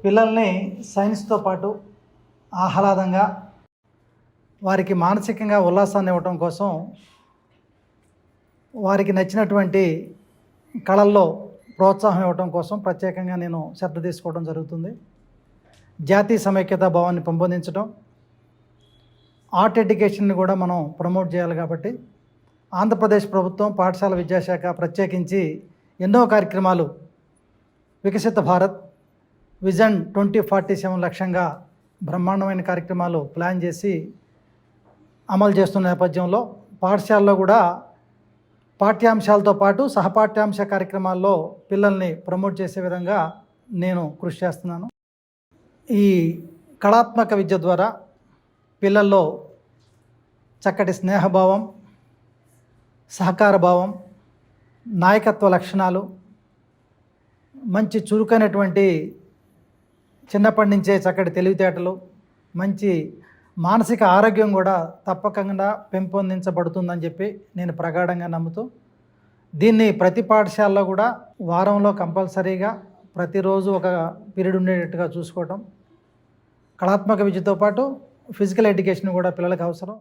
పిల్లల్ని సైన్స్తో పాటు ఆహ్లాదంగా వారికి మానసికంగా ఉల్లాసాన్ని ఇవ్వటం కోసం వారికి నచ్చినటువంటి కళల్లో ప్రోత్సాహం ఇవ్వటం కోసం ప్రత్యేకంగా నేను శ్రద్ధ తీసుకోవడం జరుగుతుంది. జాతీయ సమైక్యతా భావాన్ని పెంపొందించడం, ఆర్ట్ ఎడ్యుకేషన్ని కూడా మనం ప్రమోట్ చేయాలి. కాబట్టి ఆంధ్రప్రదేశ్ ప్రభుత్వం పాఠశాల విద్యాశాఖ ప్రత్యేకించి ఎన్నో కార్యక్రమాలు వికసిత భారత్ విజన్ 2047 లక్ష్యంగా బ్రహ్మాండమైన కార్యక్రమాలు ప్లాన్ చేసి అమలు చేస్తున్న నేపథ్యంలో పాఠశాలలో కూడా పాఠ్యాంశాలతో పాటు సహపాఠ్యాంశ కార్యక్రమాల్లో పిల్లల్ని ప్రమోట్ చేసే విధంగా నేను కృషి చేస్తున్నాను. ఈ కళాత్మక విద్య ద్వారా పిల్లల్లో చక్కటి స్నేహభావం, సహకార భావం, నాయకత్వ లక్షణాలు, మంచి చురుకైనటువంటి చిన్నప్పటి నుంచే చక్కటి తెలివితేటలు, మంచి మానసిక ఆరోగ్యం కూడా తప్పకుండా పెంపొందించబడుతుందని చెప్పి నేను ప్రగాఢంగా నమ్ముతూ దీన్ని ప్రతి పాఠశాలలో కూడా వారంలో కంపల్సరీగా ప్రతిరోజు ఒక పీరియడ్ ఉండేటట్టుగా చూసుకోవటం, కళాత్మక విద్యతో పాటు ఫిజికల్ ఎడ్యుకేషన్ కూడా పిల్లలకు అవసరం.